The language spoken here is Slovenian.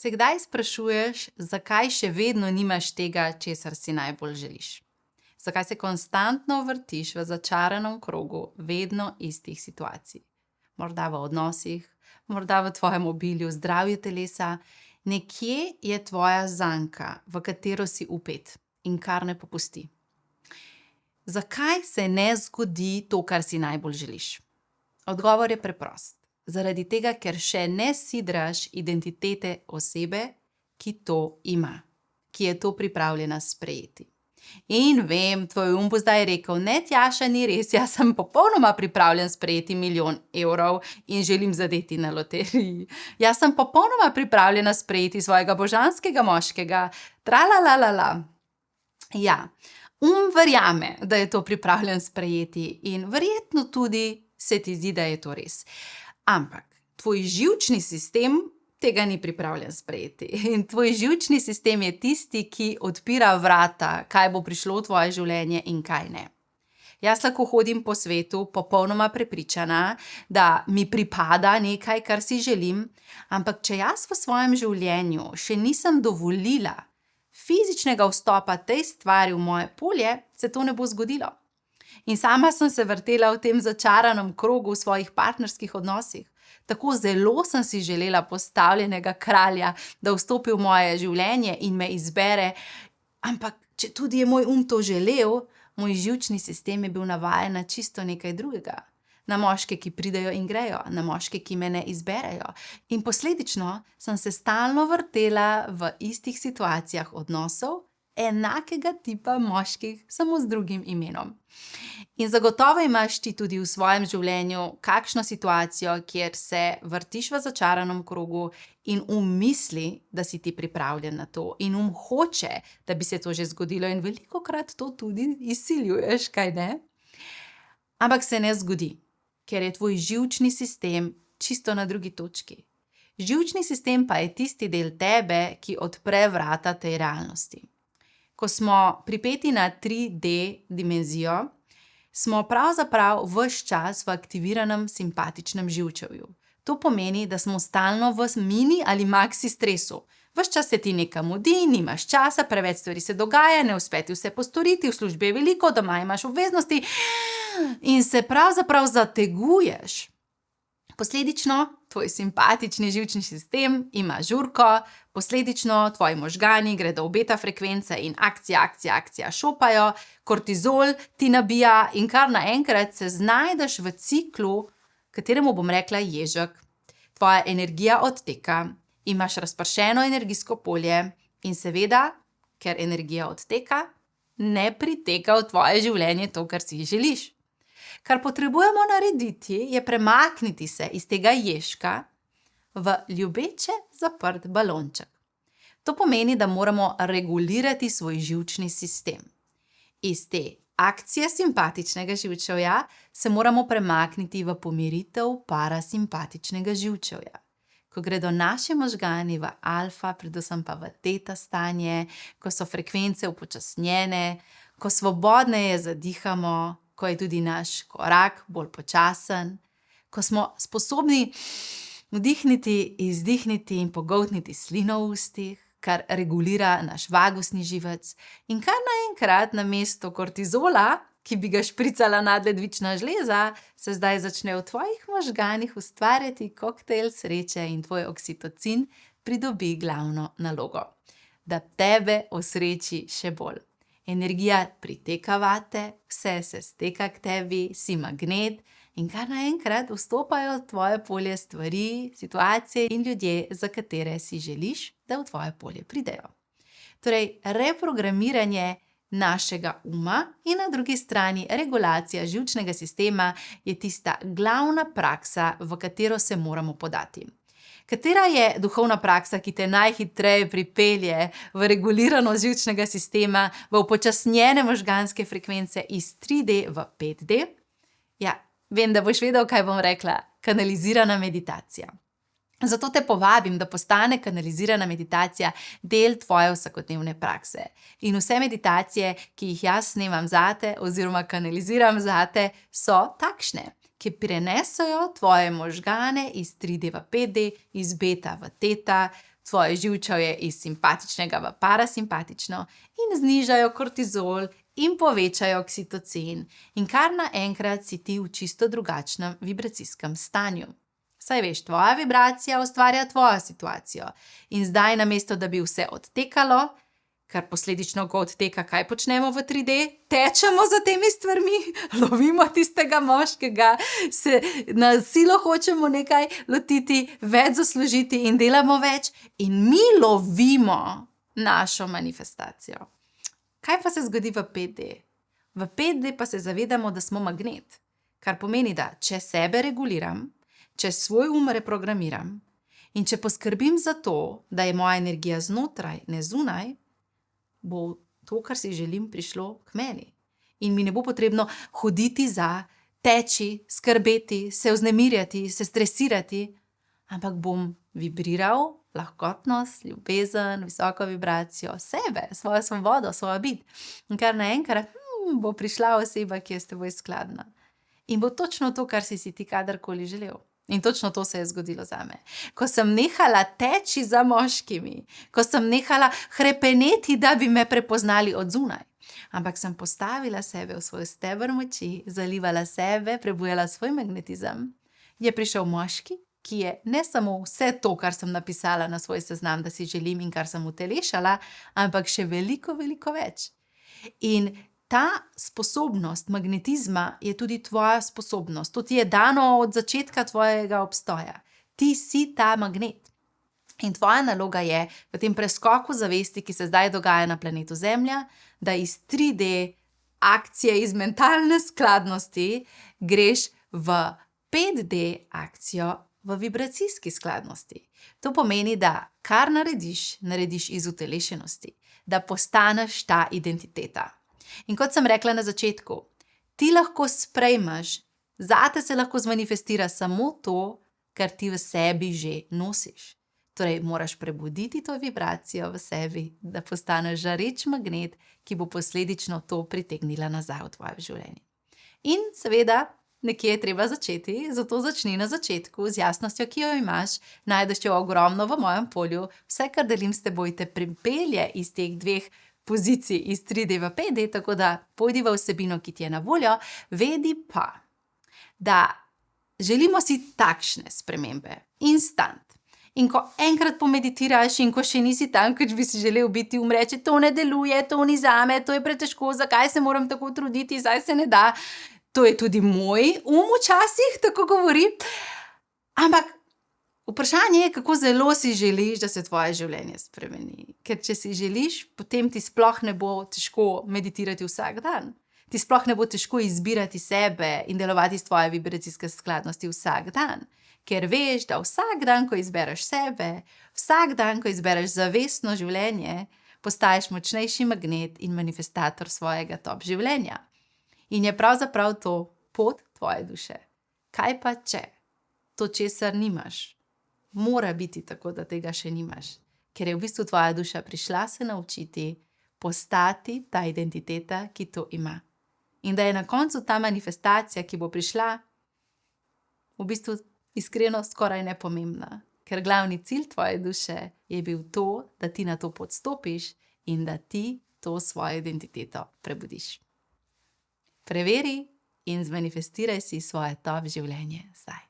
Se kdaj sprašuješ, zakaj še vedno nimaš tega, česar si najbolj želiš? Zakaj se konstantno vrtiš v začaranem krogu vedno istih situacij? Morda v odnosih, morda v tvojem obilju, zdravju telesa. Nekje je tvoja zanka, v katero si vpet in kar ne popusti. Zakaj se ne zgodi to, kar si najbolj želiš? Odgovor je preprost. Zaradi tega, ker še ne sidraš identitete osebe, ki to ima, ki je to pripravljena sprejeti. In vem, tvoj bo zdaj rekel, ne, Tjaša, ni res, jaz sem popolnoma pripravljen sprejeti 1 000 000 evrov in želim zadeti na loteriji. Jaz sem popolnoma pripravljena sprejeti svojega božanskega moškega, tralalala. Ja, verjame, da je to pripravljen sprejeti in verjetno tudi se ti zdi, da je to res. Ampak tvoj živčni sistem tega ni pripravljen sprejeti. In tvoj živčni sistem je tisti, ki odpira vrata, kaj bo prišlo v tvoje življenje in kaj ne. Jaz lahko hodim po svetu popolnoma prepričana, da mi pripada nekaj, kar si želim, ampak če jaz v svojem življenju še nisem dovolila fizičnega vstopa tej stvari v moje polje, se to ne bo zgodilo. In sama sem se vrtela v tem začaranem krogu v svojih partnerskih odnosih. Tako zelo sem si želela postavljenega kralja, da vstopi v moje življenje in me izbere, ampak če tudi je moj to želel, moj živčni sistem je bil navajen na čisto nekaj drugega. Na moške, ki pridejo in grejo, na moške, ki me ne izberejo. In posledično sem se stalno vrtela v istih situacijah odnosov, enakega tipa moških, samo z drugim imenom. In zagotovo imaš ti tudi v svojem življenju kakšno situacijo, kjer se vrtiš v začaranem krogu in misli, da si ti pripravljen na to. In hoče, da bi se to že zgodilo in velikokrat to tudi izsiljuješ, kaj ne? Ampak se ne zgodi, ker je tvoj živčni sistem čisto na drugi točki. Živčni sistem pa je tisti del tebe, ki odpre vrata tej realnosti. Ko smo pripeti na 3D dimenzijo, smo pravzaprav ves čas v aktiviranem simpatičnem živčevju. To pomeni, da smo stalno v mini ali maxi stresu. Ves čas se ti nekam mudi, nimaš časa, preveč stvari se dogaja, ne uspe ti vse postoriti, v službi je veliko, doma imaš obveznosti in se pravzaprav zateguješ. Posledično tvoj simpatični živčni sistem ima žurko, posledično tvoji možgani gredo v beta frekvence in akcija šopajo, kortizol ti nabija in kar naenkrat se znajdeš v ciklu, kateremu bom rekla ježek. Tvoja energija odteka, imaš razpršeno energijsko polje in seveda, ker energija odteka, ne priteka v tvoje življenje to, kar si želiš. Kar potrebujemo narediti, je premakniti se iz tega ježka v ljubeče zaprt balonček. To pomeni, da moramo regulirati svoj živčni sistem. Iz te akcije simpatičnega živčevja se moramo premakniti v pomiritev parasimpatičnega živčevja. Ko gredo naši možgani v alfa, predvsem pa v teta stanje, ko so frekvence upočasnjene, ko svobodneje zadihamo, ko je tudi naš korak bolj počasen, ko smo sposobni vdihniti, izdihniti in pogoltniti slino v ustih, kar regulira naš vagusni živec in kar naenkrat namesto kortizola, ki bi ga špricala nadledvična žleza, se zdaj začne v tvojih možganih ustvarjati koktejl sreče in tvoj oksitocin pridobi glavno nalogo, da tebe osreči še bolj. Energija priteka vate, vse se steka k tebi, si magnet in kar naenkrat vstopajo v tvoje polje stvari, situacije in ljudje, za katere si želiš, da v tvoje polje pridejo. Torej, reprogramiranje našega in na drugi strani regulacija živčnega sistema je tista glavna praksa, v katero se moramo podati. Katera je duhovna praksa, ki te najhitreje pripelje v regulirano živčnega sistema, v upočasnjene možganske frekvence iz 3D v 5D? Ja, vem, da boš vedel, kaj bom rekla. Kanalizirana meditacija. Zato te povabim, da postane kanalizirana meditacija del tvoje vsakodnevne prakse. In vse meditacije, ki jih jaz snemam zate oziroma kanaliziram zate, so takšne, ki prenesejo tvoje možgane iz 3D v 5D, iz beta v teta, tvoje živčevje iz simpatičnega v parasimpatično in znižajo kortizol in povečajo oksitocin in kar naenkrat si ti v čisto drugačnem vibracijskem stanju. Saj veš, tvoja vibracija ustvarja tvojo situacijo in zdaj namesto, da bi vse odtekalo, kar posledično, ko odteka, kaj počnemo v 3D? Tečemo za temi stvarmi, lovimo tistega moškega, se na silo hočemo nekaj lotiti, več zaslužiti in delamo več in mi lovimo našo manifestacijo. Kaj pa se zgodi v 5D? V 5D pa se zavedamo, da smo magnet, kar pomeni, da če sebe reguliram, če svoj reprogramiram in če poskrbim za to, da je moja energija znotraj, ne zunaj, bo to, kar si želim, prišlo k meni. In mi ne bo potrebno hoditi za, teči, skrbeti, se vznemirjati, se stresirati, ampak bom vibriral lahkotnost, ljubezen, visoko vibracijo, sebe, svojo svobodo, svojo bit. In kar naenkrat bo prišla oseba, ki je s teboj skladna. In bo točno to, kar si ti kadarkoli želel. In točno to se je zgodilo zame. Ko sem nehala teči za moškimi, ko sem nehala hrepeneti, da bi me prepoznali od zunaj, ampak sem postavila sebe v svoj steber moči, zalivala sebe, prebujala svoj magnetizem, je prišel moški, ki je ne samo vse to, kar sem napisala na svoj seznam, da si želim in kar sem utelešala, ampak še veliko, veliko več. In ta sposobnost magnetizma je tudi tvoja sposobnost. To ti je dano od začetka tvojega obstoja. Ti si ta magnet. In tvoja naloga je v tem preskoku zavesti, ki se zdaj dogaja na planetu Zemlja, da iz 3D akcije, iz mentalne skladnosti greš v 5D akcijo v vibracijski skladnosti. To pomeni, da kar narediš, narediš iz utelešenosti, da postaneš ta identiteta. In kot sem rekla na začetku, ti lahko sprejmeš, zate se lahko zmanifestira samo to, kar ti v sebi že nosiš. Torej, moraš prebuditi to vibracijo v sebi, da postaneš žareč magnet, ki bo posledično to pritegnila nazaj v tvoje življenje. In seveda, nekje je treba začeti, zato začni na začetku z jasnostjo, ki jo imaš, najdeš jo ogromno v mojem polju, vse, kar delim s teboj, te pripelje iz teh dveh pozicij iz 3D v 5D, tako da pojdi v vsebino, ki ti je na voljo, vedi pa, da želimo si takšne spremembe, instant. In ko enkrat pomeditiraš in ko še nisi tam, kot bi si želel biti, reče, to ne deluje, to ni zame, to je pretežko, zakaj se moram tako truditi, zdaj se ne da. To je tudi moj včasih tako govori. Ampak vprašanje je, kako zelo si želiš, da se tvoje življenje spremeni. Ker če si želiš, potem ti sploh ne bo težko meditirati vsak dan. Ti sploh ne bo težko izbirati sebe in delovati s tvoje vibracijske skladnosti vsak dan. Ker veš, da vsak dan, ko izbereš sebe, vsak dan, ko izbereš zavestno življenje, postaješ močnejši magnet in manifestator svojega top življenja. In je pravzaprav to pot tvoje duše. Kaj pa če? To, česar nimaš, mora biti tako, da tega še nimaš. Ker je v bistvu tvoja duša prišla se naučiti postati ta identiteta, ki to ima. In da je na koncu ta manifestacija, ki bo prišla, v bistvu iskreno skoraj nepomembna. Ker glavni cilj tvoje duše je bil to, da ti na to pot stopiš in da ti to svojo identiteto prebudiš. Preveri in zmanifestiraj si svoje top življenje zdaj.